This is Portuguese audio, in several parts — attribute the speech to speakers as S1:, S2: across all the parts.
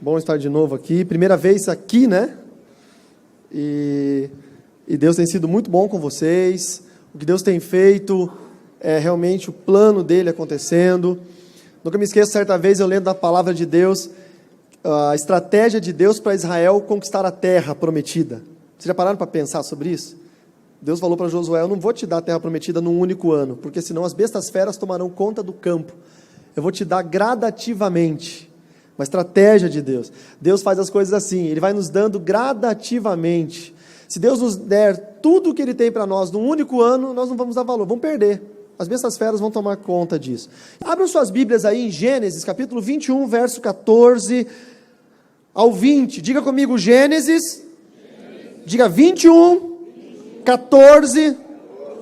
S1: Bom estar de novo aqui. Primeira vez aqui, né? E Deus tem sido muito bom com vocês. O que Deus tem feito é realmente o plano dele acontecendo. Nunca me esqueço, certa vez eu lendo da palavra de Deus, a estratégia de Deus para Israel conquistar a terra prometida. Vocês já pararam para pensar sobre isso? Deus falou para Josué: eu não vou te dar a terra prometida num único ano, porque senão as bestas feras tomarão conta do campo. Eu vou te dar gradativamente. Uma estratégia de Deus. Deus faz as coisas assim, Ele vai nos dando gradativamente. Se Deus nos der tudo o que Ele tem para nós num único ano, nós não vamos dar valor, vamos perder. As bestas feras vão tomar conta disso. Abram suas Bíblias aí em Gênesis, capítulo 21, verso 14 ao 20. Diga comigo, Gênesis. Diga 21, 14.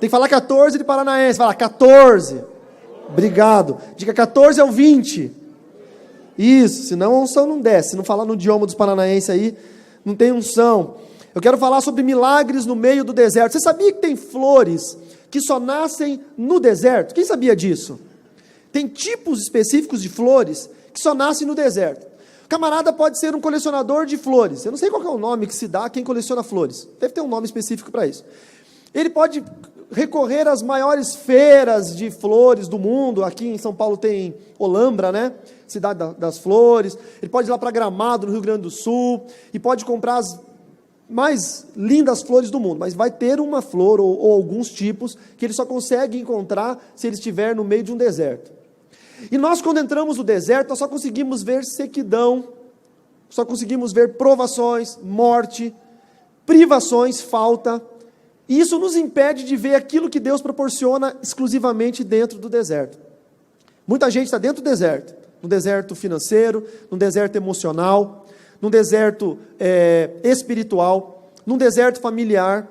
S1: Tem que falar 14 de Paranaense. Fala 14. Obrigado. Diga 14 ao 20. Isso, senão a unção não desce. Se não falar no idioma dos paranaenses aí, não tem unção. Eu quero falar sobre milagres no meio do deserto. Você sabia que tem flores que só nascem no deserto? Quem sabia disso? Tem tipos específicos de flores que só nascem no deserto. O camarada pode ser um colecionador de flores. Eu não sei qual é o nome que se dá a quem coleciona flores. Deve ter um nome específico para isso. Ele pode recorrer às maiores feiras de flores do mundo. Aqui em São Paulo tem Olambra, né? Cidade das flores. Ele pode ir lá para Gramado, no Rio Grande do Sul, e pode comprar as mais lindas flores do mundo, mas vai ter uma flor ou alguns tipos que ele só consegue encontrar se ele estiver no meio de um deserto. E nós, quando entramos no deserto, nós só conseguimos ver sequidão, só conseguimos ver provações, morte, privações, falta. E isso nos impede de ver aquilo que Deus proporciona exclusivamente dentro do deserto. Muita gente está dentro do deserto, no deserto financeiro, no deserto emocional, num deserto espiritual, num deserto familiar,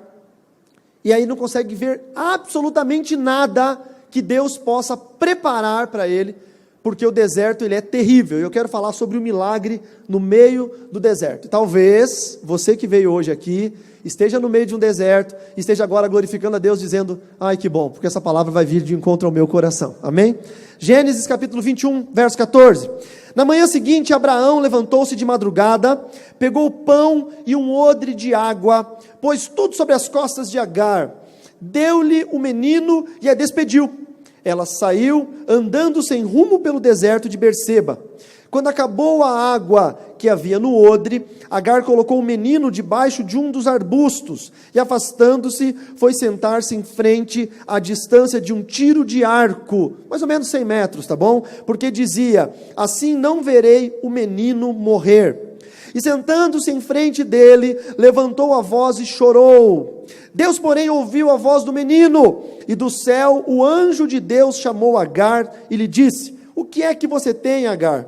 S1: e aí não consegue ver absolutamente nada que Deus possa preparar para ele, porque o deserto ele é terrível. Eu quero falar sobre o milagre no meio do deserto. Talvez você que veio hoje aqui esteja no meio de um deserto, esteja agora glorificando a Deus, dizendo: ai que bom, porque essa palavra vai vir de encontro ao meu coração, amém? Gênesis capítulo 21, verso 14. Na manhã seguinte, Abraão levantou-se de madrugada, pegou o pão e um odre de água, pôs tudo sobre as costas de Agar, deu-lhe o menino e a despediu. Ela saiu andando sem rumo pelo deserto de Berseba. Quando acabou a água que havia no odre, Agar colocou o menino debaixo de um dos arbustos e, afastando-se, foi sentar-se em frente à distância de um tiro de arco, mais ou menos 100 metros, tá bom? Porque dizia: assim não verei o menino morrer. E sentando-se em frente dele, levantou a voz e chorou. Deus, porém, ouviu a voz do menino, e do céu o anjo de Deus chamou Agar e lhe disse: o que é que você tem, Agar?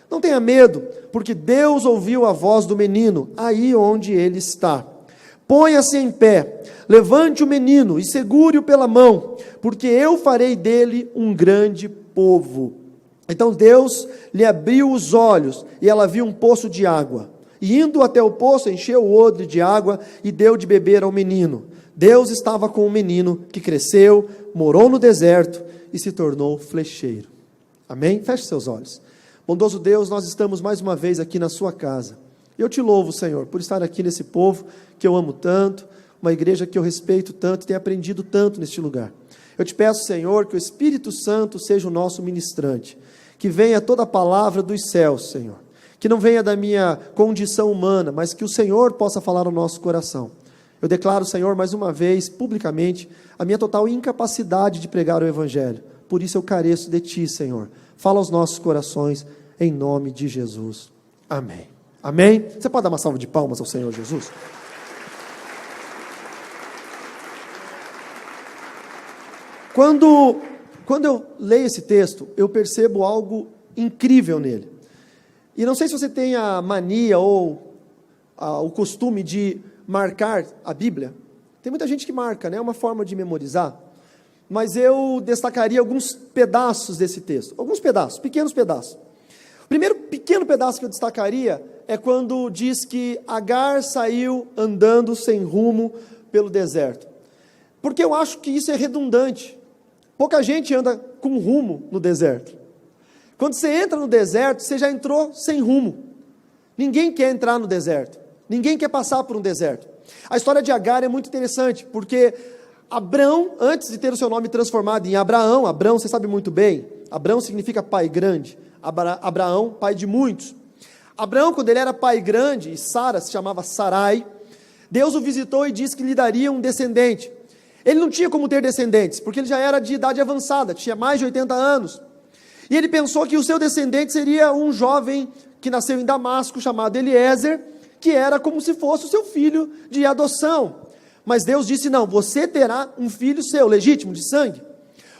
S1: Não tenha medo, porque Deus ouviu a voz do menino, aí onde ele está. Ponha-se em pé, levante o menino e segure-o pela mão, porque eu farei dele um grande povo. Então Deus lhe abriu os olhos, e ela viu um poço de água. E indo até o poço, encheu o odre de água e deu de beber ao menino. Deus estava com o menino, que cresceu, morou no deserto e se tornou flecheiro. Amém? Feche seus olhos. Bondoso Deus, nós estamos mais uma vez aqui na sua casa. Eu te louvo, Senhor, por estar aqui nesse povo que eu amo tanto, uma igreja que eu respeito tanto e tenho aprendido tanto neste lugar. Eu te peço, Senhor, que o Espírito Santo seja o nosso ministrante, que venha toda a palavra dos céus, Senhor, que não venha da minha condição humana, mas que o Senhor possa falar ao nosso coração. Eu declaro, Senhor, mais uma vez, publicamente, a minha total incapacidade de pregar o Evangelho. Por isso eu careço de Ti, Senhor. Fala aos nossos corações, em nome de Jesus. Amém. Amém? Você pode dar uma salva de palmas ao Senhor Jesus? Quando eu leio esse texto, eu percebo algo incrível nele. E não sei se você tem a mania ou o costume de marcar a Bíblia. Tem muita gente que marca, né? É uma forma de memorizar. Mas eu destacaria alguns pedaços desse texto. Alguns pedaços, pequenos pedaços. O primeiro pequeno pedaço que eu destacaria é quando diz que Agar saiu andando sem rumo pelo deserto. Porque eu acho que isso é redundante. Pouca gente anda com rumo no deserto. Quando você entra no deserto, você já entrou sem rumo. Ninguém quer entrar no deserto. Ninguém quer passar por um deserto. A história de Agar é muito interessante, porque Abrão, antes de ter o seu nome transformado em Abraão, Abrão, você sabe muito bem, Abrão significa pai grande, Abraão, pai de muitos. Abraão, quando ele era pai grande, e Sara se chamava Sarai, Deus o visitou e disse que lhe daria um descendente. Ele não tinha como ter descendentes, porque ele já era de idade avançada, tinha mais de 80 anos. E ele pensou que o seu descendente seria um jovem que nasceu em Damasco, chamado Eliezer, que era como se fosse o seu filho de adoção. Mas Deus disse, não, você terá um filho seu, legítimo, de sangue.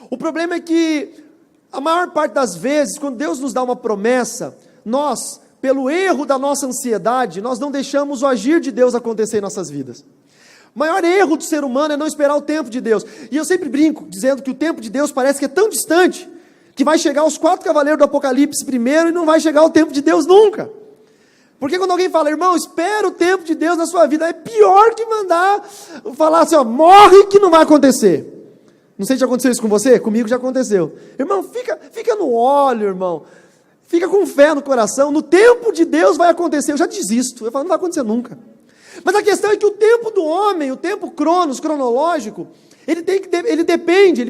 S1: O problema é que, a maior parte das vezes, quando Deus nos dá uma promessa, nós, pelo erro da nossa ansiedade, nós não deixamos o agir de Deus acontecer em nossas vidas. O maior erro do ser humano é não esperar o tempo de Deus. E eu sempre brinco, dizendo que o tempo de Deus parece que é tão distante, que vai chegar os 4 cavaleiros do Apocalipse primeiro, e não vai chegar o tempo de Deus nunca. Porque quando alguém fala, irmão, espera o tempo de Deus na sua vida, é pior que mandar falar assim, ó, morre que não vai acontecer. Não sei se já aconteceu isso com você, comigo já aconteceu. Irmão, fica no óleo, irmão. Fica com fé no coração, no tempo de Deus vai acontecer. Eu já desisto, eu falo, não vai acontecer nunca. Mas a questão é que o tempo do homem, o tempo cronológico, ele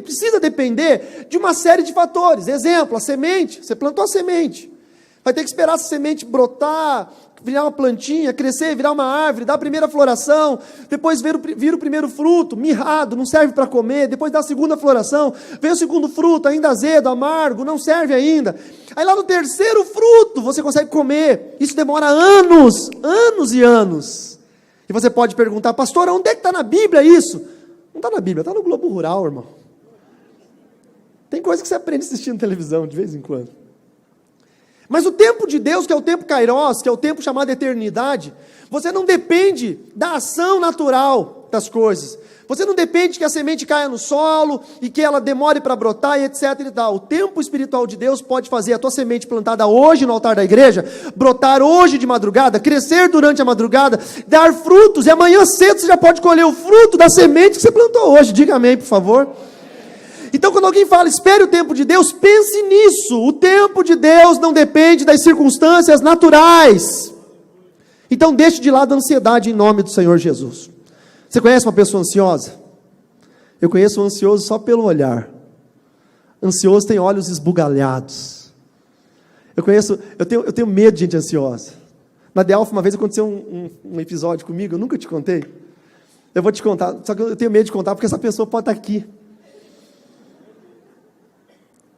S1: precisa depender de uma série de fatores. Exemplo, a semente, você plantou a semente. Vai ter que esperar essa semente brotar, virar uma plantinha, crescer, virar uma árvore, dar a primeira floração, depois vir o primeiro fruto, mirrado, não serve para comer, depois dá a segunda floração, vem o segundo fruto, ainda azedo, amargo, não serve ainda. Aí lá no terceiro fruto, você consegue comer. Isso demora anos, anos e anos. E você pode perguntar, pastor, onde é que está na Bíblia isso? Não está na Bíblia, está no Globo Rural, irmão. Tem coisa que você aprende assistindo televisão, de vez em quando. Mas o tempo de Deus, que é o tempo kairos, que é o tempo chamado eternidade, você não depende da ação natural das coisas. Você não depende que a semente caia no solo e que ela demore para brotar e etc e tal. O tempo espiritual de Deus pode fazer a tua semente plantada hoje no altar da igreja, brotar hoje de madrugada, crescer durante a madrugada, dar frutos, e amanhã cedo você já pode colher o fruto da semente que você plantou hoje. Diga amém, por favor. Então, quando alguém fala, espere o tempo de Deus, pense nisso. O tempo de Deus não depende das circunstâncias naturais. Então, deixe de lado a ansiedade em nome do Senhor Jesus. Você conhece uma pessoa ansiosa? Eu conheço um ansioso só pelo olhar. Ansioso tem olhos esbugalhados. Eu tenho medo de gente ansiosa. Na Delphi, uma vez aconteceu um episódio comigo, eu nunca te contei. Eu vou te contar, só que eu tenho medo de contar, porque essa pessoa pode estar aqui.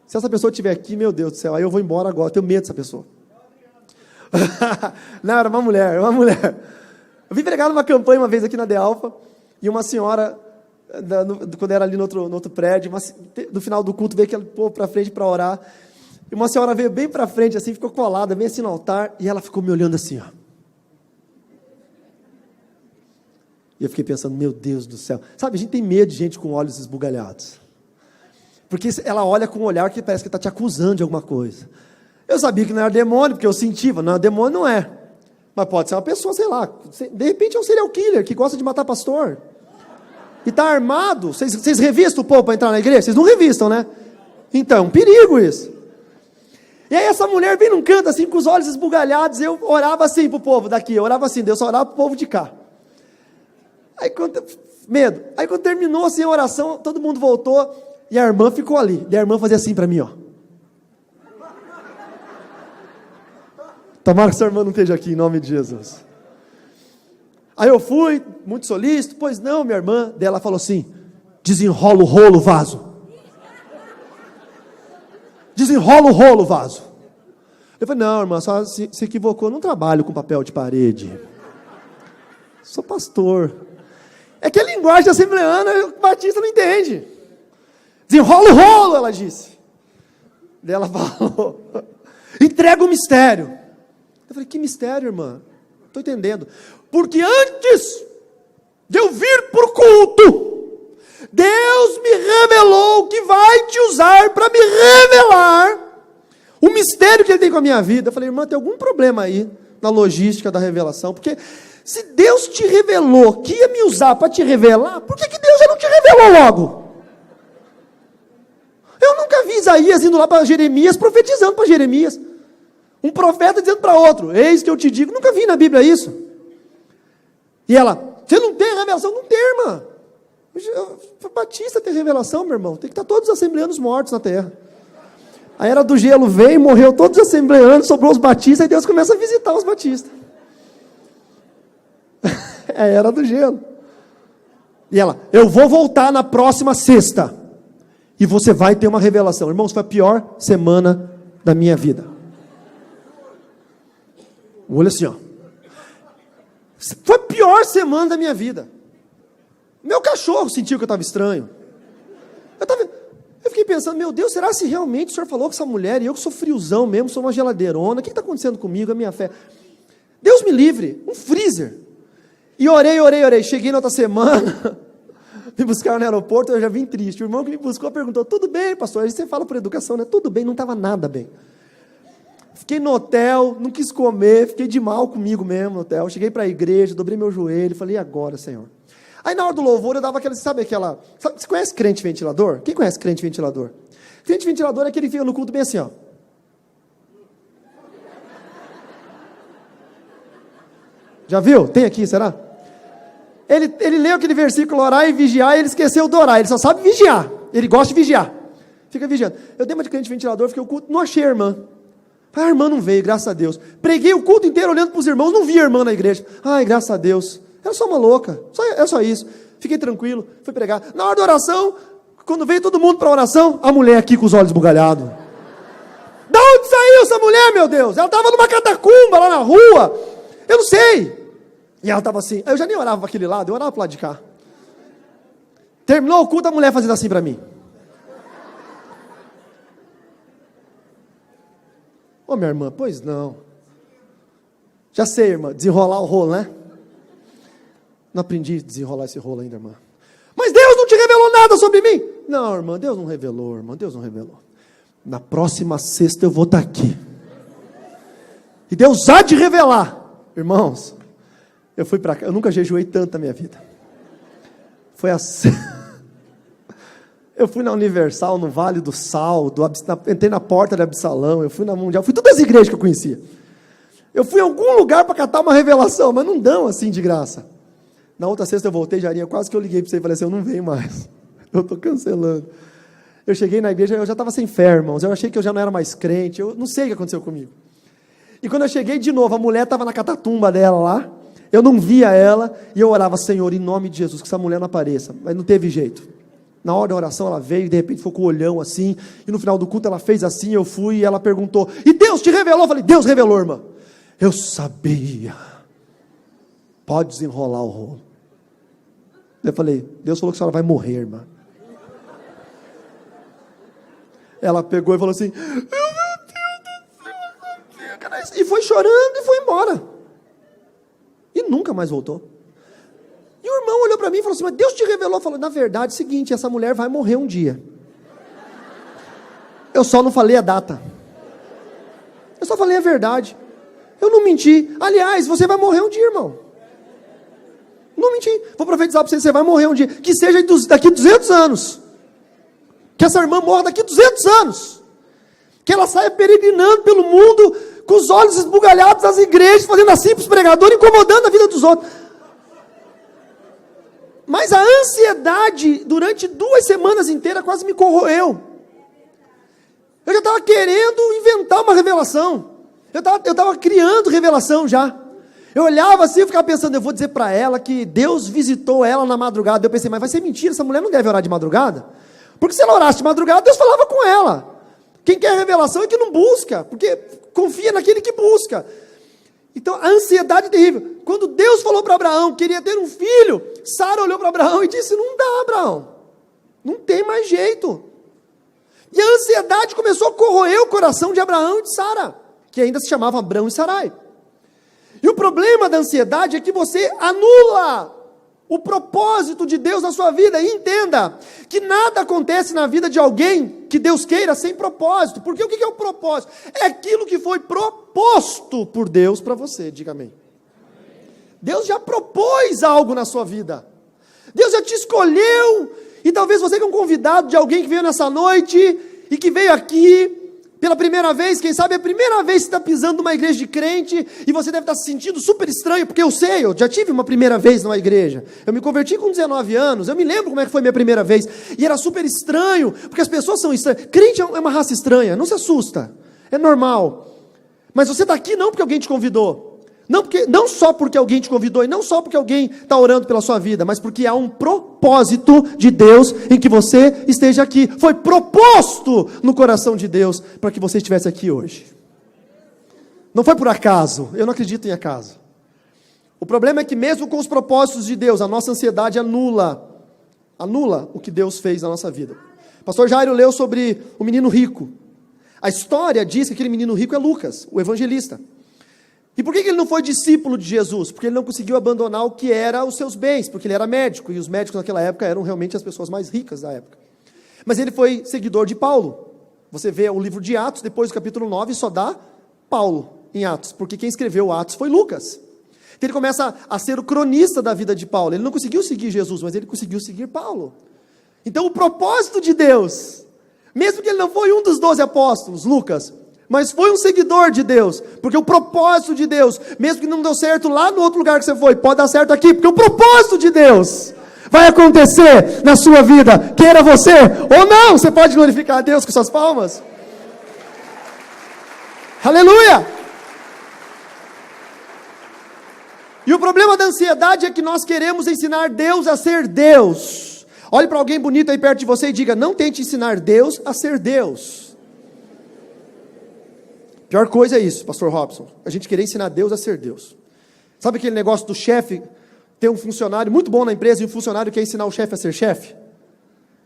S1: Se essa pessoa estiver aqui, meu Deus do céu, aí eu vou embora agora, eu tenho medo dessa pessoa. Não, era uma mulher. Eu vim pregar numa campanha uma vez aqui na De Alfa, e uma senhora, quando era ali no outro prédio, no final do culto, veio aquele povo para frente para orar, e uma senhora veio bem para frente, assim, ficou colada, bem assim no altar, e ela ficou me olhando assim, ó. E eu fiquei pensando, meu Deus do céu. Sabe, a gente tem medo de gente com olhos esbugalhados. Porque ela olha com um olhar que parece que está te acusando de alguma coisa. Eu sabia que não era demônio, porque eu senti, não, demônio não é. Mas pode ser uma pessoa, sei lá, de repente é um serial killer, que gosta de matar pastor. E está armado. Vocês revistam o povo para entrar na igreja? Vocês não revistam, né? Então, é um perigo isso. E aí essa mulher vem num canto assim, com os olhos esbugalhados, eu orava assim para o povo daqui, eu orava assim, Deus só orava para o povo de cá. Aí quando terminou assim a oração, todo mundo voltou, e a irmã ficou ali. E a irmã fazia assim para mim, ó. Tomara que sua irmã não esteja aqui, em nome de Jesus. Aí eu fui, muito solícito. Pois não, minha irmã. Daí ela falou assim, desenrola o rolo, vaso. Desenrola o rolo, vaso. Eu falei, não, irmã, só se equivocou. Eu não trabalho com papel de parede. Sou pastor. É que a linguagem assembleana, o batista não entende. Desenrola o rolo, ela disse. Daí ela falou, entrega o mistério. Eu falei, que mistério, irmã? Não estou entendendo. Porque antes de eu vir para o culto, Deus me revelou que vai te usar para me revelar o mistério que Ele tem com a minha vida. Eu falei, irmã, tem algum problema aí na logística da revelação? Porque se Deus te revelou que ia me usar para te revelar, por que Deus já não te revelou logo? Eu nunca vi Isaías indo lá para Jeremias, profetizando para Jeremias. Um profeta dizendo para outro, eis que eu te digo, nunca vi na Bíblia isso. E ela, você não tem revelação? Não tem, irmã. Batista tem revelação, meu irmão. Tem que estar todos os assembleanos mortos na terra. A era do gelo veio, morreu todos os assembleanos, sobrou os batistas, e Deus começa a visitar os batistas. É a era do gelo. E ela, eu vou voltar na próxima sexta, e você vai ter uma revelação. Irmãos, foi a pior semana da minha vida. Olha assim, ó. Foi a pior semana da minha vida. Meu cachorro sentiu que eu estava estranho. Eu fiquei pensando, meu Deus, será se realmente o senhor falou com essa mulher, e eu que sou friozão mesmo, sou uma geladeirona, o que está acontecendo comigo, a minha fé? Deus me livre, um freezer. E orei, cheguei na outra semana, me buscaram no aeroporto, eu já vim triste. O irmão que me buscou perguntou, tudo bem, pastor? Aí você fala por educação, né? Tudo bem, não estava nada bem. Fiquei no hotel, não quis comer, fiquei de mal comigo mesmo no hotel. Cheguei para a igreja, dobrei meu joelho, falei, e agora, Senhor? Aí na hora do louvor eu dava aquela, você conhece crente ventilador? Quem conhece crente ventilador? Crente ventilador é aquele que fica no culto bem assim, ó. Já viu? Tem aqui, será? Ele leu aquele versículo, orar e vigiar, e ele esqueceu do orar, ele só sabe vigiar, ele gosta de vigiar, fica vigiando. Eu dei uma de crente ventilador, fiquei o culto, não achei a irmã. A irmã não veio, graças a Deus. Preguei o culto inteiro olhando para os irmãos, não vi a irmã na igreja. Ai, graças a Deus. Era só uma louca, é só isso. Fiquei tranquilo, fui pregar. Na hora da oração, quando veio todo mundo para a oração, a mulher aqui com os olhos bugalhados. Da onde saiu essa mulher, meu Deus? Ela estava numa catacumba lá na rua, eu não sei. E ela estava assim, eu já nem orava para aquele lado, eu orava para o lado de cá. Terminou o culto, a mulher fazendo assim para mim. Ô, minha irmã, pois não. Já sei, irmã, desenrolar o rolo, né? Não aprendi a desenrolar esse rolo ainda, irmã. Mas Deus não te revelou nada sobre mim? Não, irmã, Deus não revelou, irmã, Deus não revelou. Na próxima sexta eu vou estar aqui. E Deus há de revelar. Irmãos, eu fui para cá, eu nunca jejuei tanto na minha vida. Foi assim. Eu fui na Universal, no Vale do Sal, entrei na Porta de Absalão, eu fui na Mundial, fui todas as igrejas que eu conhecia. Eu fui em algum lugar para catar uma revelação, mas não dão assim de graça. Na outra sexta eu voltei, Jarinha, quase que eu liguei para você e falei assim, eu não venho mais, eu estou cancelando. Eu cheguei na igreja, eu já estava sem fé, irmãos, eu achei que eu já não era mais crente, eu não sei o que aconteceu comigo. E quando eu cheguei de novo, a mulher estava na catatumba dela lá, eu não via ela, e eu orava, Senhor, em nome de Jesus, que essa mulher não apareça, mas não teve jeito. Na hora da oração ela veio, e de repente ficou com o olhão assim, e no final do culto ela fez assim, eu fui, e ela perguntou, e Deus te revelou? Eu falei, Deus revelou, irmã. Eu sabia. Pode desenrolar o rolo. Eu falei, Deus falou que a senhora vai morrer, irmã. Ela pegou e falou assim, meu Deus do céu, e foi chorando e foi embora. E nunca mais voltou. E o irmão olhou para mim e falou assim, mas Deus te revelou? Falou, na verdade é o seguinte, essa mulher vai morrer um dia. Eu só não falei a data. Eu só falei a verdade. Eu não menti. Aliás, você vai morrer um dia, irmão. Não menti. Vou profetizar para você, você vai morrer um dia. Que seja daqui 200 anos. Que essa irmã morra daqui 200 anos. Que ela saia peregrinando pelo mundo, com os olhos esbugalhados das igrejas, fazendo assim para os pregadores, incomodando a vida dos outros. Mas a ansiedade, durante 2 semanas inteiras, quase me corroeu. Eu já estava querendo inventar uma revelação. Eu estava criando revelação já. Eu olhava assim e ficava pensando, eu vou dizer para ela que Deus visitou ela na madrugada. Eu pensei, mas vai ser mentira, essa mulher não deve orar de madrugada. Porque se ela orasse de madrugada, Deus falava com ela. Quem quer revelação é que não busca, porque confia naquele que busca. Então, a ansiedade é terrível. Quando Deus falou para Abraão, queria ter um filho, Sara olhou para Abraão e disse, não dá, Abraão. Não tem mais jeito. E a ansiedade começou a corroer o coração de Abraão e de Sara, que ainda se chamavam Abrão e Sarai. E o problema da ansiedade é que você anula o propósito de Deus na sua vida. E entenda que nada acontece na vida de alguém que Deus queira sem propósito. Porque o que é o propósito? É aquilo que foi proposto por Deus para você. Diga amém. Deus já propôs algo na sua vida. Deus já te escolheu. E talvez você que é um convidado de alguém que veio nessa noite e que veio aqui Pela primeira vez, quem sabe é a primeira vez que você está pisando numa igreja de crente, e você deve estar se sentindo super estranho, porque eu já tive uma primeira vez numa igreja. Eu me converti com 19 anos, eu me lembro como é que foi minha primeira vez, e era super estranho, porque as pessoas são estranhas. Crente é uma raça estranha, não se assusta, é normal. Mas você está aqui não porque alguém te convidou. Não só porque alguém te convidou, e não só porque alguém está orando pela sua vida, mas porque há um propósito de Deus em que você esteja aqui. Foi proposto no coração de Deus para que você estivesse aqui hoje. Não foi por acaso, eu não acredito em acaso. O problema é que mesmo com os propósitos de Deus, a nossa ansiedade anula o que Deus fez na nossa vida. O pastor Jairo leu sobre o menino rico. A história diz que aquele menino rico é Lucas, o evangelista. E por que ele não foi discípulo de Jesus? Porque ele não conseguiu abandonar o que era os seus bens, porque ele era médico, e os médicos naquela época eram realmente as pessoas mais ricas da época. Mas ele foi seguidor de Paulo. Você vê o livro de Atos, depois do capítulo 9, só dá Paulo em Atos, porque quem escreveu Atos foi Lucas. Então ele começa a ser o cronista da vida de Paulo. Ele não conseguiu seguir Jesus, mas ele conseguiu seguir Paulo. Então o propósito de Deus, mesmo que ele não foi um dos 12 apóstolos, Lucas, mas foi um seguidor de Deus, porque o propósito de Deus, mesmo que não deu certo lá no outro lugar que você foi, pode dar certo aqui, porque o propósito de Deus vai acontecer na sua vida, queira você ou não. Você pode glorificar a Deus com suas palmas? Aleluia! E o problema da ansiedade é que nós queremos ensinar Deus a ser Deus. Olhe para alguém bonito aí perto de você e diga: não tente ensinar Deus a ser Deus. Pior coisa é isso, pastor Robson, a gente querer ensinar Deus a ser Deus. Sabe aquele negócio do chefe ter um funcionário muito bom na empresa e um funcionário quer ensinar o chefe a ser chefe?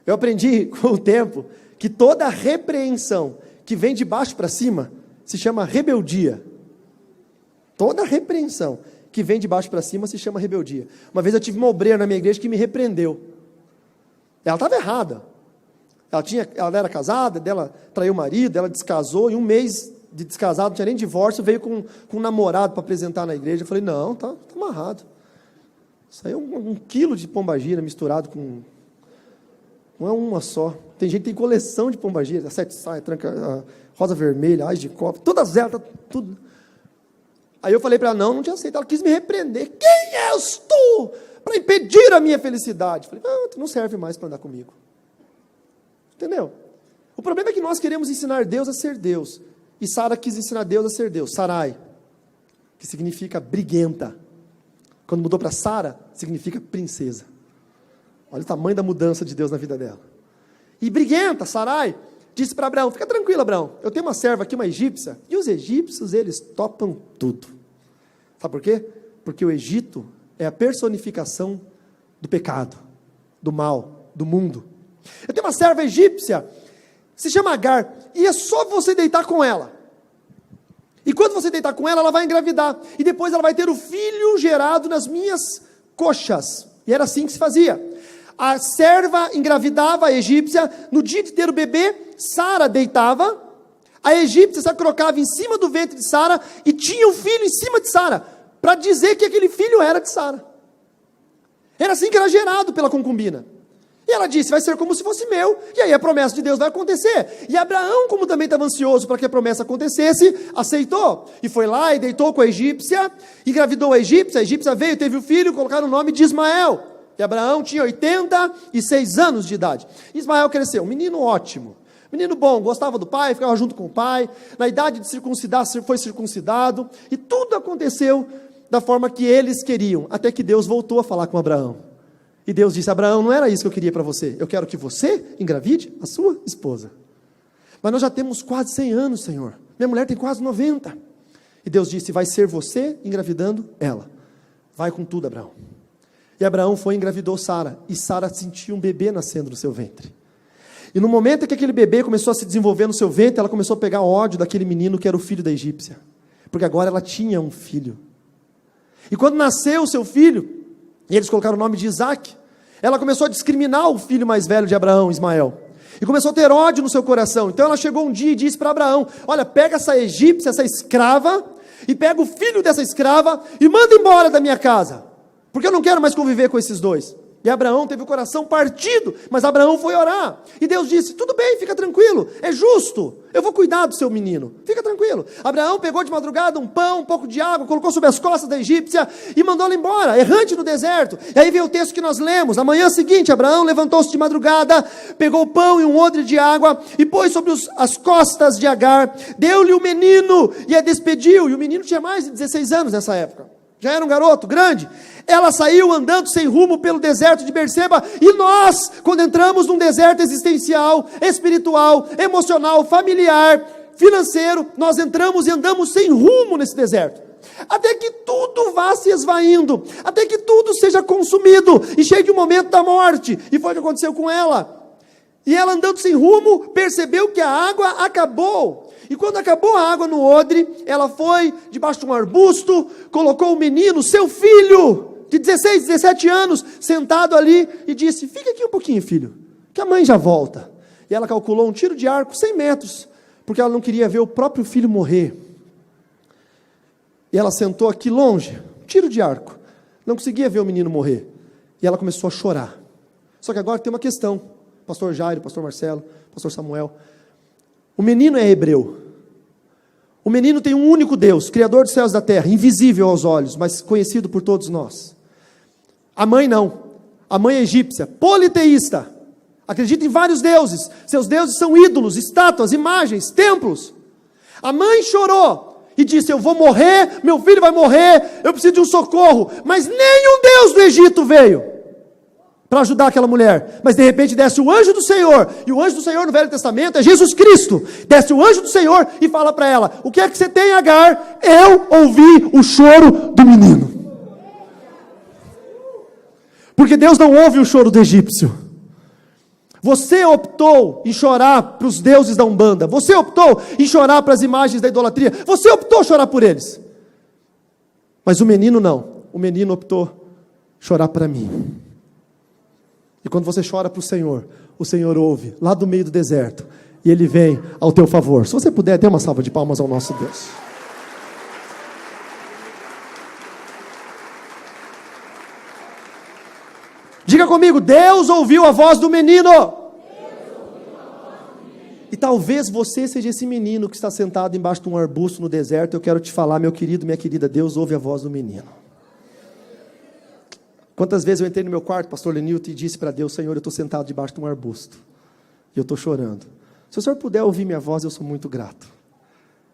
S1: Eu aprendi com o tempo que toda repreensão que vem de baixo para cima se chama rebeldia. Toda repreensão que vem de baixo para cima se chama rebeldia. Uma vez eu tive uma obreira na minha igreja que me repreendeu. Ela estava errada. Ela era casada, dela traiu o marido, ela descasou, em um mês de descasado, não tinha nem divórcio, veio com um namorado para apresentar na igreja. Eu falei: não, tá amarrado. Isso aí é um quilo de pombagira misturado com... Não é uma só. Tem gente que tem coleção de pombagira, a 7 saia, tranca, a rosa vermelha, ás de copo, todas elas, tudo. Aí eu falei para ela: não tinha aceito. Ela quis me repreender. Quem és tu para impedir a minha felicidade? Eu falei: tu não serve mais para andar comigo. Entendeu? O problema é que nós queremos ensinar Deus a ser Deus. E Sara quis ensinar Deus a ser Deus. Sarai, que significa briguenta. Quando mudou para Sara, significa princesa. Olha o tamanho da mudança de Deus na vida dela. E briguenta, Sarai, disse para Abraão: fica tranquilo, Abraão, eu tenho uma serva aqui, uma egípcia, e os egípcios, eles topam tudo. Sabe por quê? Porque o Egito é a personificação do pecado, do mal, do mundo. Eu tenho uma serva egípcia, se chama Agar, e é só você deitar com ela. E quando você deitar com ela, ela vai engravidar, e depois ela vai ter o filho gerado nas minhas coxas. E era assim que se fazia. A serva engravidava a egípcia, no dia de ter o bebê, Sara deitava, a egípcia se acrocava em cima do ventre de Sara, e tinha o filho em cima de Sara, para dizer que aquele filho era de Sara. Era assim que era gerado pela concubina. E ela disse: vai ser como se fosse meu, e aí a promessa de Deus vai acontecer. E Abraão, como também estava ansioso para que a promessa acontecesse, aceitou, e foi lá e deitou com a egípcia, engravidou a egípcia veio, teve o filho, colocaram o nome de Ismael, e Abraão tinha 86 anos de idade. Ismael cresceu, um menino ótimo, menino bom, gostava do pai, ficava junto com o pai, na idade de circuncidar, foi circuncidado, e tudo aconteceu da forma que eles queriam, até que Deus voltou a falar com Abraão. E Deus disse: Abraão, não era isso que eu queria para você. Eu quero que você engravide a sua esposa. Mas nós já temos quase 100 anos, Senhor. Minha mulher tem quase 90. E Deus disse: vai ser você engravidando ela. Vai com tudo, Abraão. E Abraão foi e engravidou Sara. E Sara sentiu um bebê nascendo no seu ventre. E no momento em que aquele bebê começou a se desenvolver no seu ventre, ela começou a pegar ódio daquele menino que era o filho da egípcia. Porque agora ela tinha um filho. E quando nasceu o seu filho, e eles colocaram o nome de Isaac, ela começou a discriminar o filho mais velho de Abraão, Ismael, e começou a ter ódio no seu coração. Então ela chegou um dia e disse para Abraão: olha, pega essa egípcia, essa escrava, e pega o filho dessa escrava, e manda embora da minha casa, porque eu não quero mais conviver com esses dois. E Abraão teve o coração partido, mas Abraão foi orar. E Deus disse, tudo bem, fica tranquilo, é justo, eu vou cuidar do seu menino, fica tranquilo. Abraão pegou de madrugada um pão, um pouco de água, colocou sobre as costas da egípcia e mandou ela embora, errante no deserto. E aí vem o texto que nós lemos, na manhã seguinte, Abraão levantou-se de madrugada, pegou o pão e um odre de água, e pôs sobre as costas de Agar, deu-lhe o menino e a despediu. E o menino tinha mais de 16 anos nessa época. Já era um garoto grande. Ela saiu andando sem rumo pelo deserto de Berseba, e nós, quando entramos num deserto existencial, espiritual, emocional, familiar, financeiro, nós entramos e andamos sem rumo nesse deserto, até que tudo vá se esvaindo, até que tudo seja consumido, e chegue o momento da morte, e foi o que aconteceu com ela. E ela andando sem rumo, percebeu que a água acabou, e quando acabou a água no odre, ela foi debaixo de um arbusto, colocou o menino, seu filho, de 16, 17 anos, sentado ali, e disse, fica aqui um pouquinho, filho, que a mãe já volta. E ela calculou um tiro de arco, 100 metros, porque ela não queria ver o próprio filho morrer. E ela sentou aqui longe, tiro de arco, não conseguia ver o menino morrer. E ela começou a chorar. Só que agora tem uma questão, pastor Jairo, pastor Marcelo, pastor Samuel, o menino é hebreu. O menino tem um único Deus, Criador dos céus e da terra, invisível aos olhos, mas conhecido por todos nós. A mãe não, a mãe é egípcia, politeísta, acredita em vários deuses, seus deuses são ídolos, estátuas, imagens, templos. A mãe chorou e disse, eu vou morrer, meu filho vai morrer, eu preciso de um socorro, mas nenhum Deus do Egito veio para ajudar aquela mulher, mas de repente desce o anjo do Senhor, e o anjo do Senhor no Velho Testamento é Jesus Cristo, desce o anjo do Senhor e fala para ela, o que é que você tem, Agar? Eu ouvi o choro do menino. Porque Deus não ouve o choro do egípcio. Você optou em chorar para os deuses da Umbanda, você optou em chorar para as imagens da idolatria, você optou chorar por eles, mas o menino não, o menino optou chorar para mim. E quando você chora para o Senhor ouve, lá do meio do deserto, e Ele vem ao teu favor. Se você puder, dê uma salva de palmas ao nosso Deus. Diga comigo, Deus ouviu a voz do menino. E talvez você seja esse menino que está sentado embaixo de um arbusto no deserto. Eu quero te falar, meu querido, minha querida, Deus ouve a voz do menino. Quantas vezes eu entrei no meu quarto, pastor Lenilton, e disse para Deus, Senhor, eu estou sentado debaixo de um arbusto, e eu estou chorando. Se o Senhor puder ouvir minha voz, eu sou muito grato.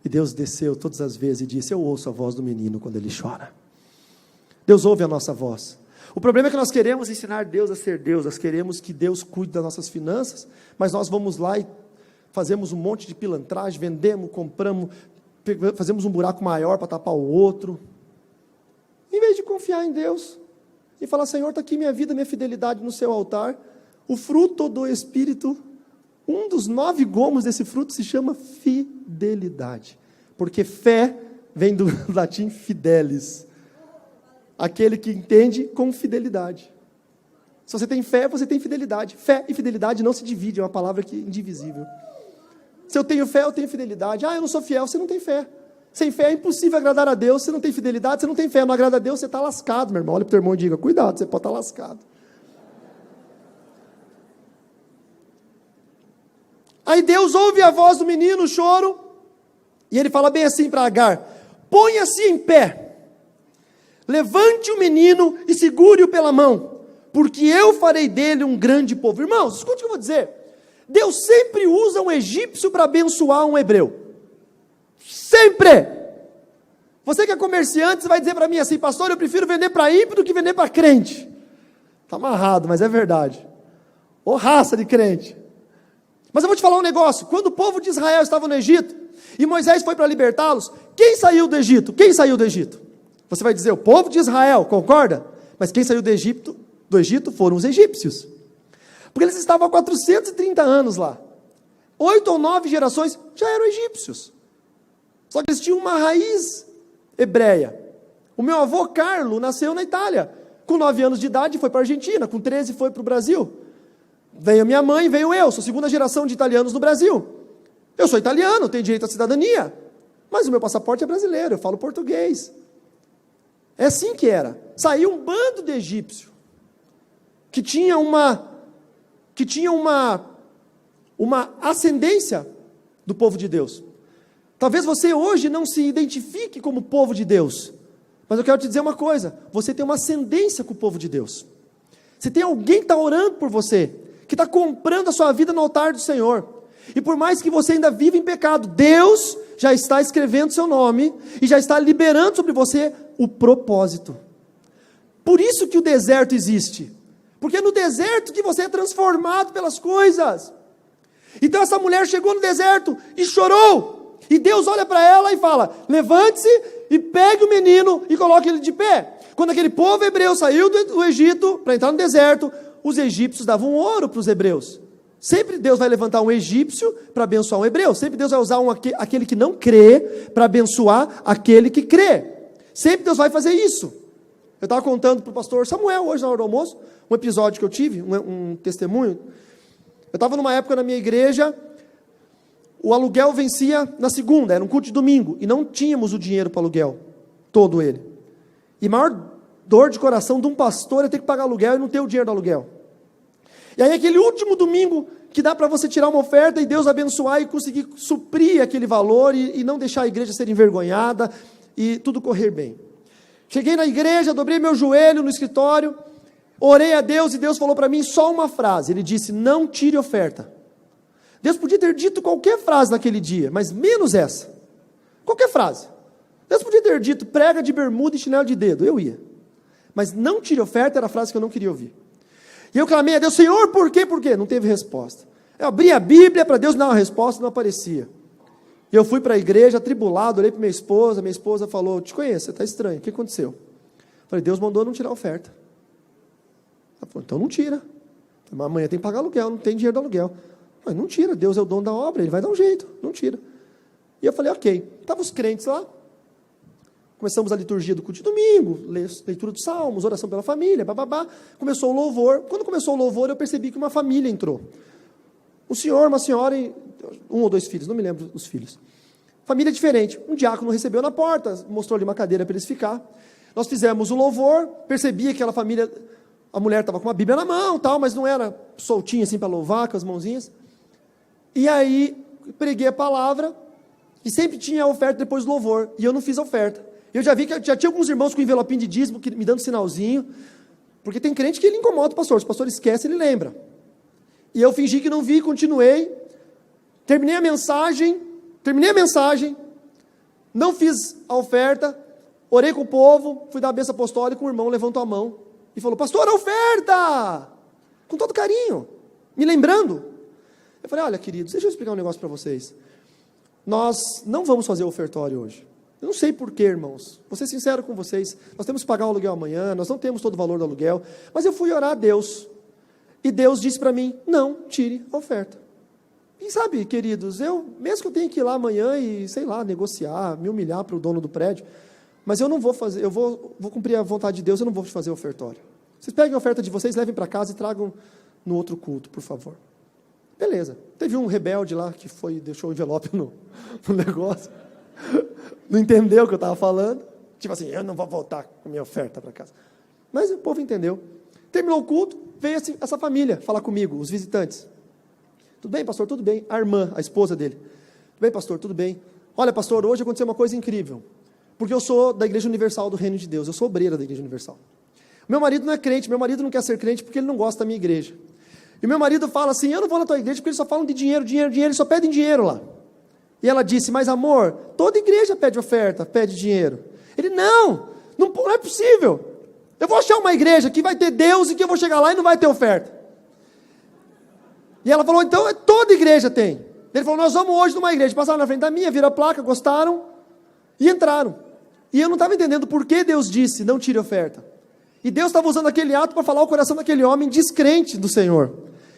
S1: E Deus desceu todas as vezes e disse, eu ouço a voz do menino quando ele chora. Deus ouve a nossa voz. O problema é que nós queremos ensinar Deus a ser Deus, nós queremos que Deus cuide das nossas finanças, mas nós vamos lá e fazemos um monte de pilantragem, vendemos, compramos, fazemos um buraco maior para tapar o outro, em vez de confiar em Deus, e falar, Senhor, está aqui minha vida, minha fidelidade no seu altar, o fruto do Espírito, um dos 9 gomos desse fruto se chama fidelidade, porque fé vem do latim fidelis, aquele que entende com fidelidade. Se você tem fé, você tem fidelidade. Fé e fidelidade não se dividem, é uma palavra que é indivisível. Se eu tenho fé, eu tenho fidelidade. Ah, eu não sou fiel, você não tem fé. Sem fé é impossível agradar a Deus, você não tem fidelidade, você não tem fé, não agrada a Deus, você está lascado, meu irmão. Olha para o teu irmão e diga, cuidado, você pode estar lascado. Aí Deus ouve a voz do menino, o choro, e ele fala bem assim para Agar, ponha-se em pé, levante o menino e segure-o pela mão, porque eu farei dele um grande povo. Irmãos, escute o que eu vou dizer. Deus sempre usa um egípcio para abençoar um hebreu. Sempre. Você que é comerciante, você vai dizer para mim assim, pastor, eu prefiro vender para ímpio do que vender para crente. Está amarrado, mas é verdade. Ô raça de crente. Mas eu vou te falar um negócio, quando o povo de Israel estava no Egito, e Moisés foi para libertá-los, quem saiu do Egito? Quem saiu do Egito? Você vai dizer, o povo de Israel, concorda? Mas quem saiu do Egito foram os egípcios. Porque eles estavam há 430 anos lá. 8 ou 9 gerações já eram egípcios. Só que eles tinham uma raiz hebreia. O meu avô Carlo nasceu na Itália. Com 9 anos de idade foi para a Argentina, com 13 foi para o Brasil. Veio a minha mãe, veio eu, sou 2ª geração de italianos no Brasil. Eu sou italiano, tenho direito à cidadania. Mas o meu passaporte é brasileiro, eu falo português. É assim que era. Saiu um bando de egípcio, que tinha uma ascendência do povo de Deus. Talvez você hoje não se identifique como povo de Deus, mas eu quero te dizer uma coisa, você tem uma ascendência com o povo de Deus. Você tem alguém que está orando por você, que está comprando a sua vida no altar do Senhor. E por mais que você ainda viva em pecado, Deus já está escrevendo seu nome e já está liberando sobre você o propósito. Por isso que o deserto existe. Porque é no deserto que você é transformado pelas coisas. Então essa mulher chegou no deserto e chorou. E Deus olha para ela e fala: levante-se e pegue o menino e coloque ele de pé. Quando aquele povo hebreu saiu do Egito para entrar no deserto, os egípcios davam ouro para os hebreus. Sempre Deus vai levantar um egípcio para abençoar um hebreu. Sempre Deus vai usar aquele que não crê para abençoar aquele que crê. Sempre Deus vai fazer isso. Eu estava contando para o pastor Samuel hoje na hora do almoço, um episódio que eu tive, um testemunho. Eu estava numa época na minha igreja, o aluguel vencia na segunda, era um culto de domingo, e não tínhamos o dinheiro para o aluguel, todo ele. E a maior dor de coração de um pastor é ter que pagar aluguel e não ter o dinheiro do aluguel. E aí aquele último domingo que dá para você tirar uma oferta e Deus abençoar e conseguir suprir aquele valor e não deixar a igreja ser envergonhada e tudo correr bem. Cheguei na igreja, dobrei meu joelho no escritório, orei a Deus e Deus falou para mim só uma frase. Ele disse: não tire oferta. Deus podia ter dito qualquer frase naquele dia, mas menos essa. Qualquer frase. Deus podia ter dito: prega de bermuda e chinelo de dedo. Eu ia. Mas não tire oferta era a frase que eu não queria ouvir. E eu clamei a Deus: Senhor, por quê? Por quê? Não teve resposta. Eu abri a Bíblia para Deus dar uma resposta, não aparecia. E eu fui para a igreja, atribulado, olhei para minha esposa falou: te conheço, você está estranho, o que aconteceu? Eu falei: Deus mandou não tirar a oferta. Ela falou: então não tira. Mas amanhã tem que pagar aluguel, não tem dinheiro do aluguel. Mas não tira, Deus é o dono da obra, Ele vai dar um jeito, não tira. E eu falei: ok. Estavam os crentes lá, começamos a liturgia do culto de domingo, leitura dos salmos, oração pela família, bababá. Começou o louvor. Quando começou o louvor, eu percebi que uma família entrou. Um senhor, uma senhora e 1 ou 2 filhos, não me lembro os filhos. Família diferente. Um diácono recebeu na porta, mostrou-lhe uma cadeira para eles ficar. Nós fizemos o louvor, percebi que aquela família, a mulher estava com uma Bíblia na mão, tal, mas não era soltinha assim para louvar, com as mãozinhas. E aí, preguei a palavra, e sempre tinha a oferta depois do louvor, e eu não fiz a oferta. Eu já vi que já tinha alguns irmãos com envelopinho de dízimo, me dando sinalzinho, porque tem crente que ele incomoda o pastor, se o pastor esquece, ele lembra. E eu fingi que não vi, continuei, terminei a mensagem, não fiz a oferta, orei com o povo, fui dar a bênção apostólica, um irmão levantou a mão e falou: pastor, a oferta! Com todo carinho, me lembrando. Eu falei: olha, queridos, deixa eu explicar um negócio para vocês. Nós não vamos fazer o ofertório hoje. Eu não sei porquê, irmãos, vou ser sincero com vocês, nós temos que pagar o aluguel amanhã, nós não temos todo o valor do aluguel, mas eu fui orar a Deus, e Deus disse para mim: não tire a oferta. E sabe, queridos, mesmo que eu tenha que ir lá amanhã e, sei lá, negociar, me humilhar para o dono do prédio, mas eu não vou fazer, eu vou cumprir a vontade de Deus, eu não vou fazer o ofertório. Vocês peguem a oferta de vocês, levem para casa e tragam no outro culto, por favor. Beleza. Teve um rebelde lá que deixou o envelope no negócio, não entendeu o que eu estava falando, tipo assim: eu não vou voltar com minha oferta para casa. Mas o povo entendeu. Terminou o culto, veio essa família falar comigo, os visitantes. Tudo bem, pastor? Tudo bem. A irmã, a esposa dele. Tudo bem, pastor? Tudo bem. Olha, pastor, hoje aconteceu uma coisa incrível, porque eu sou da Igreja Universal do Reino de Deus, eu sou obreira da Igreja Universal. Meu marido não é crente, meu marido não quer ser crente porque ele não gosta da minha igreja. E meu marido fala assim: eu não vou na tua igreja porque eles só falam de dinheiro, eles só pedem dinheiro lá. E ela disse: mas amor, toda igreja pede oferta, pede dinheiro. Ele: não é possível. Eu vou achar uma igreja que vai ter Deus e que eu vou chegar lá e não vai ter oferta. E ela falou: então toda igreja tem. Ele falou: nós vamos hoje numa igreja. Passaram na frente da minha, viram a placa, gostaram e entraram. E eu não estava entendendo por que Deus disse: não tire oferta. E Deus estava usando aquele ato para falar o coração daquele homem descrente do Senhor.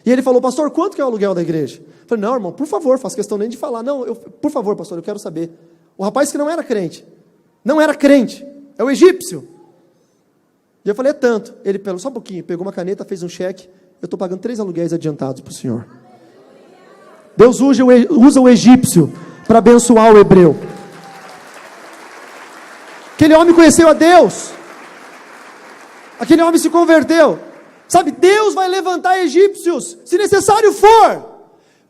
S1: E ele falou: pastor, quanto que é o aluguel da igreja? Eu falei: não, irmão, por favor, faço questão nem de falar. Não, por favor, pastor, eu quero saber. O rapaz que não era crente, é o egípcio. E eu falei: é tanto. Ele pegou só um pouquinho, pegou uma caneta, fez um cheque. Eu estou pagando 3 aluguéis adiantados para o senhor. Deus usa o egípcio para abençoar o hebreu. Aquele homem conheceu a Deus. Aquele homem se converteu. Sabe, Deus vai levantar egípcios, se necessário for,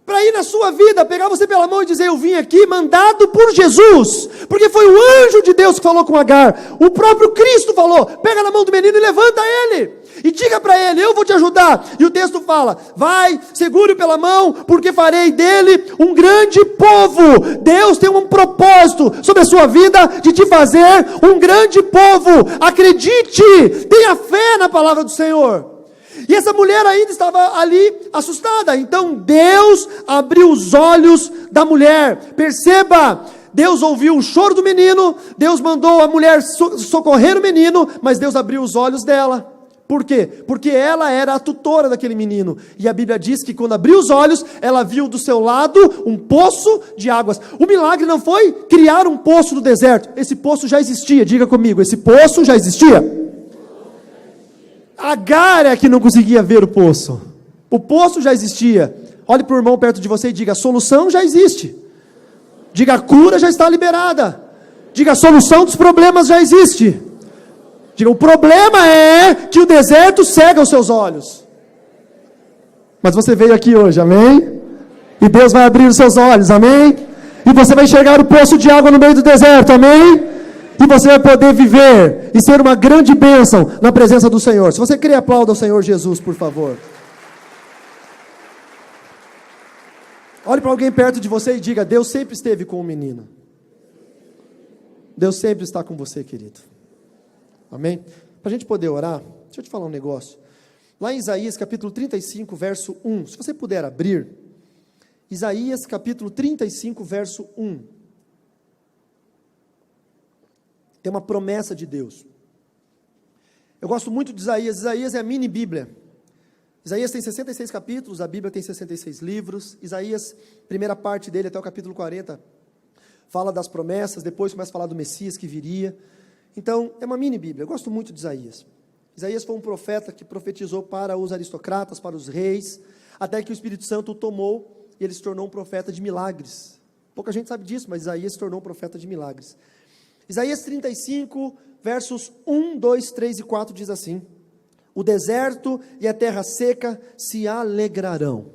S1: para ir na sua vida, pegar você pela mão e dizer: eu vim aqui mandado por Jesus, porque foi o anjo de Deus que falou com Agar, o próprio Cristo falou: pega na mão do menino e levanta ele, e diga para ele: eu vou te ajudar. E o texto fala: vai, segure-o pela mão, porque farei dele um grande povo. Deus tem um propósito sobre a sua vida, de te fazer um grande povo. Acredite, tenha fé na palavra do Senhor. E essa mulher ainda estava ali assustada. Então Deus abriu os olhos da mulher. Perceba, Deus ouviu o choro do menino, Deus mandou a mulher socorrer o menino, mas Deus abriu os olhos dela. Por quê? Porque ela era a tutora daquele menino. E a Bíblia diz que quando abriu os olhos, ela viu do seu lado um poço de águas. O milagre não foi criar um poço no deserto. Esse poço já existia. Diga comigo, esse poço já existia. Agar é que não conseguia ver o poço. O poço já existia. Olhe para o irmão perto de você e diga: a solução já existe. Diga: a cura já está liberada. Diga: a solução dos problemas já existe. Diga: o problema é que o deserto cega os seus olhos. Mas você veio aqui hoje, amém? E Deus vai abrir os seus olhos, amém? E você vai enxergar o poço de água no meio do deserto, amém? E você vai poder viver e ser uma grande bênção na presença do Senhor. Se você crê, aplauda ao Senhor Jesus, por favor. Olhe para alguém perto de você e diga: Deus sempre esteve com o menino. Deus sempre está com você, querido. Amém? Para a gente poder orar, deixa eu te falar um negócio. Lá em Isaías capítulo 35, verso 1. Se você puder abrir. Isaías capítulo 35, verso 1. Tem uma promessa de Deus. Eu gosto muito de Isaías. Isaías é a mini Bíblia. Isaías tem 66 capítulos, a Bíblia tem 66 livros. Isaías, primeira parte dele até o capítulo 40, fala das promessas, depois começa a falar do Messias que viria. Então, é uma mini Bíblia. Eu gosto muito de Isaías. Isaías foi um profeta que profetizou para os aristocratas, para os reis, até que o Espírito Santo o tomou e ele se tornou um profeta de milagres. Pouca gente sabe disso, mas Isaías se tornou um profeta de milagres. Isaías 35, versos 1, 2, 3 e 4 diz assim: o deserto e a terra seca se alegrarão.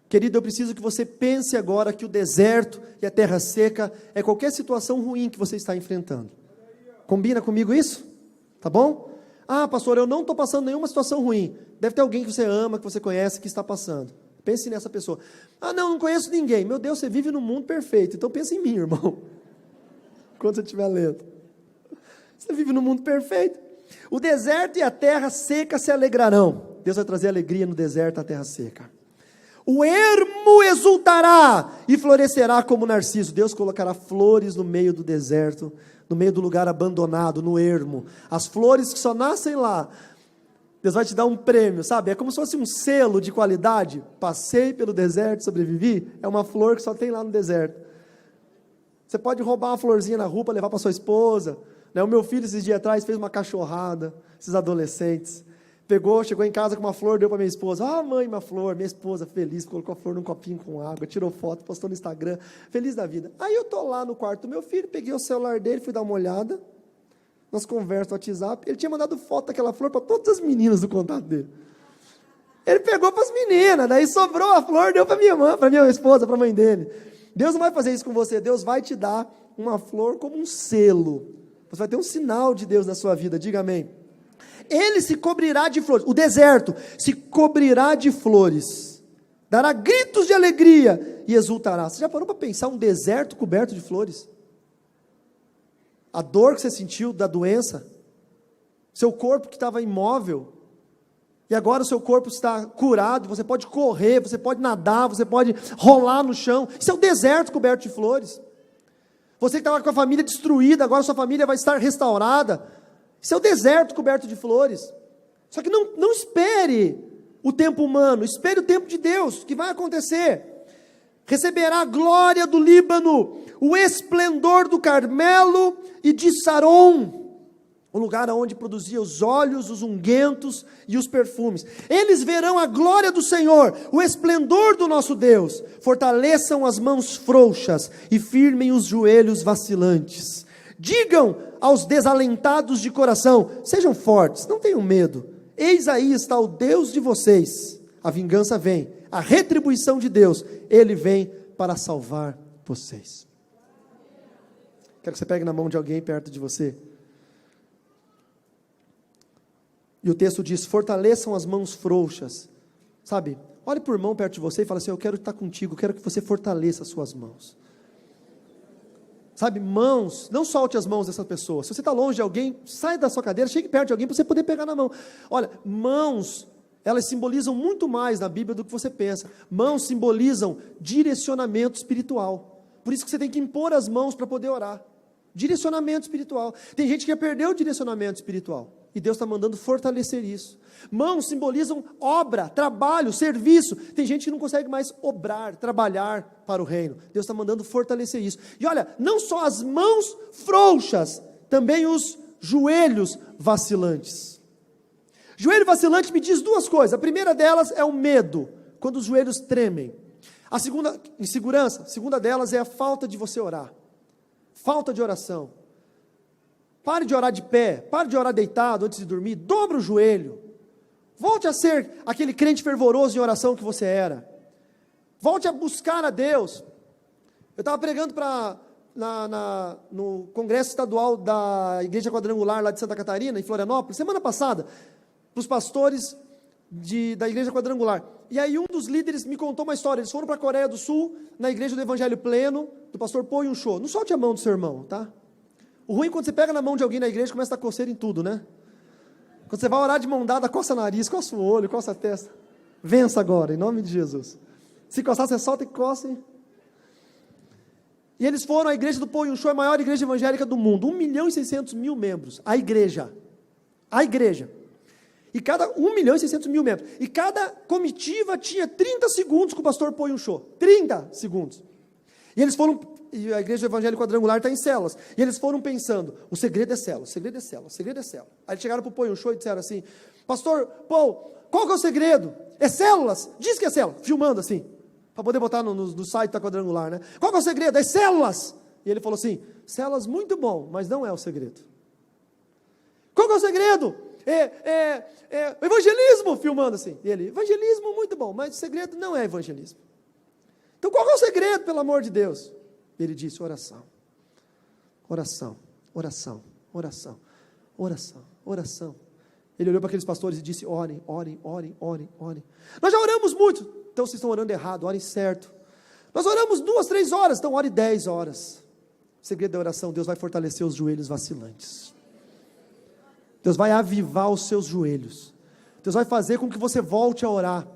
S1: Querido, eu preciso que você pense agora que o deserto e a terra seca é qualquer situação ruim que você está enfrentando. Combina comigo isso? Tá bom? Ah, pastor, eu não estou passando nenhuma situação ruim. Deve ter alguém que você ama, que você conhece, que está passando. Pense nessa pessoa. Ah, não conheço ninguém. Meu Deus, você vive num mundo perfeito. Então pense em mim, irmão. Quando você estiver lendo. Você vive num mundo perfeito. O deserto e a terra seca se alegrarão. Deus vai trazer alegria no deserto e na terra seca. O ermo exultará e florescerá como narciso. Deus colocará flores no meio do deserto, no meio do lugar abandonado, no ermo. As flores que só nascem lá. Deus vai te dar um prêmio, sabe? É como se fosse um selo de qualidade. Passei pelo deserto, sobrevivi. É uma flor que só tem lá no deserto. Você pode roubar uma florzinha na rua para levar para sua esposa. Né? O meu filho, esses dias atrás, fez uma cachorrada. Esses adolescentes. Chegou em casa com uma flor, deu para minha esposa. Ah, mãe, uma flor. Minha esposa, feliz, colocou a flor num copinho com água, tirou foto, postou no Instagram. Feliz da vida. Aí eu estou lá no quarto do meu filho, peguei o celular dele, fui dar uma olhada. Nós conversamos no WhatsApp. Ele tinha mandado foto daquela flor para todas as meninas do contato dele. Ele pegou para as meninas, daí sobrou a flor, deu para minha mãe, para minha esposa, para a mãe dele. Deus não vai fazer isso com você. Deus vai te dar uma flor como um selo. Você vai ter um sinal de Deus na sua vida. Diga amém. Ele se cobrirá de flores. O deserto se cobrirá de flores. Dará gritos de alegria e exultará. Você já parou para pensar um deserto coberto de flores? A dor que você sentiu da doença. Seu corpo que estava imóvel. E agora o seu corpo está curado, você pode correr, você pode nadar, você pode rolar no chão. Isso é um deserto coberto de flores. Você que estava com a família destruída, agora sua família vai estar restaurada. Isso é o deserto coberto de flores. Só que não espere o tempo humano, espere o tempo de Deus, que vai acontecer. Receberá a glória do Líbano, o esplendor do Carmelo e de Saron, o lugar onde produzia os óleos, os ungüentos e os perfumes. Eles verão a glória do Senhor, o esplendor do nosso Deus. Fortaleçam as mãos frouxas e firmem os joelhos vacilantes. Digam aos desalentados de coração: sejam fortes, não tenham medo. Eis aí está o Deus de vocês. A vingança vem, a retribuição de Deus, Ele vem para salvar vocês. Quero que você pegue na mão de alguém perto de você. E o texto diz: fortaleçam as mãos frouxas. Sabe, olhe por mão perto de você e fala assim: eu quero estar contigo, quero que você fortaleça as suas mãos. Sabe, mãos, não solte as mãos dessa pessoa. Se você está longe de alguém, sai da sua cadeira, chegue perto de alguém para você poder pegar na mão. Olha, mãos, elas simbolizam muito mais na Bíblia do que você pensa. Mãos simbolizam direcionamento espiritual. Por isso que você tem que impor as mãos para poder orar. Direcionamento espiritual. Tem gente que já perdeu o direcionamento espiritual. E Deus está mandando fortalecer isso. Mãos simbolizam obra, trabalho, serviço. Tem gente que não consegue mais obrar, trabalhar para o reino. Deus está mandando fortalecer isso. E olha, não só as mãos frouxas, também os joelhos vacilantes. Joelho vacilante me diz duas coisas. A primeira delas é o medo, quando os joelhos tremem. A segunda, insegurança. A segunda delas é a falta de você orar. Falta de oração. Pare de orar de pé, pare de orar deitado antes de dormir, dobra o joelho. Volte a ser aquele crente fervoroso em oração que você era. Volte a buscar a Deus. Eu estava pregando no congresso estadual da Igreja Quadrangular lá de Santa Catarina, em Florianópolis, semana passada, para os pastores da Igreja Quadrangular. E aí um dos líderes me contou uma história. Eles foram para a Coreia do Sul, na Igreja do Evangelho Pleno, do pastor Po Yun Cho. Não solte a mão do seu irmão, tá? O ruim é quando você pega na mão de alguém na igreja, começa a dar coceira em tudo, né? Quando você vai orar de mão dada, coça o nariz, coça o olho, coça a testa. Vença agora, em nome de Jesus. Se coçar, você solta e coça. E eles foram, a igreja do Po Yun Cho é a maior igreja evangélica do mundo. 1.600.000 membros. A igreja. E cada 1.600.000 membros. E cada comitiva tinha 30 segundos com o pastor Po Yun Cho. 30 segundos. E eles foram, e a igreja evangélica quadrangular está em células, e eles foram pensando: o segredo é célula, o segredo é célula, o segredo é célula. Aí eles chegaram para o Po Yun Cho e disseram assim: pastor Paul, qual que é o segredo? É células? Diz que é célula, filmando assim, para poder botar no site da quadrangular, né? Qual que é o segredo? É células. E ele falou assim: células muito bom, mas não é o segredo. Qual que é o segredo? Evangelismo, filmando assim. E ele: evangelismo muito bom, mas o segredo não é evangelismo. Então qual é o segredo, pelo amor de Deus? Ele disse: oração, oração, oração, oração, oração, oração. Ele olhou para aqueles pastores e disse: orem, orem, orem, orem, orem. Nós já oramos muito, então vocês estão orando errado, orem certo. Nós oramos 2, 3 horas, então ore 10 horas. O segredo da oração: Deus vai fortalecer os joelhos vacilantes. Deus vai avivar os seus joelhos. Deus vai fazer com que você volte a orar.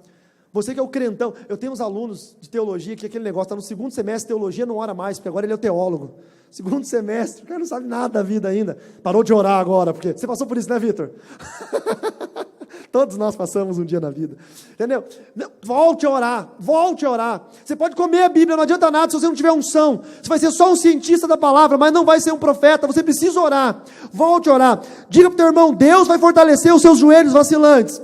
S1: Você que é o crentão, eu tenho uns alunos de teologia que aquele negócio, está no segundo semestre de teologia, não ora mais, porque agora ele é o teólogo. Segundo semestre, o cara não sabe nada da vida ainda. Parou de orar agora, porque você passou por isso, né, Vitor? Todos nós passamos um dia na vida, entendeu? Volte a orar, volte a orar. Você pode comer a Bíblia, não adianta nada se você não tiver unção. Você vai ser só um cientista da palavra, mas não vai ser um profeta. Você precisa orar, volte a orar. Diga para o teu irmão: Deus vai fortalecer os seus joelhos vacilantes.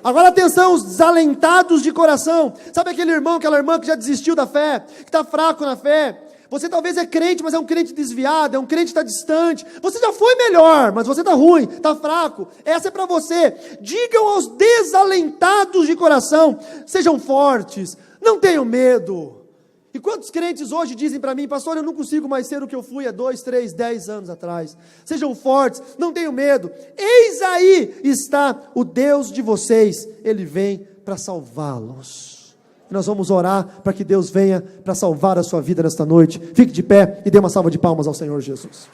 S1: Agora atenção, os desalentados de coração. Sabe aquele irmão, aquela irmã que já desistiu da fé, que está fraco na fé? Você talvez é crente, mas é um crente desviado, é um crente que está distante. Você já foi melhor, mas você está ruim, está fraco. Essa é para você. Digam aos desalentados de coração: sejam fortes, não tenham medo. E quantos crentes hoje dizem para mim: pastor, eu não consigo mais ser o que eu fui há 2, 3, 10 anos atrás. Sejam fortes, não tenham medo. Eis aí está o Deus de vocês. Ele vem para salvá-los. Nós vamos orar para que Deus venha para salvar a sua vida nesta noite. Fique de pé e dê uma salva de palmas ao Senhor Jesus.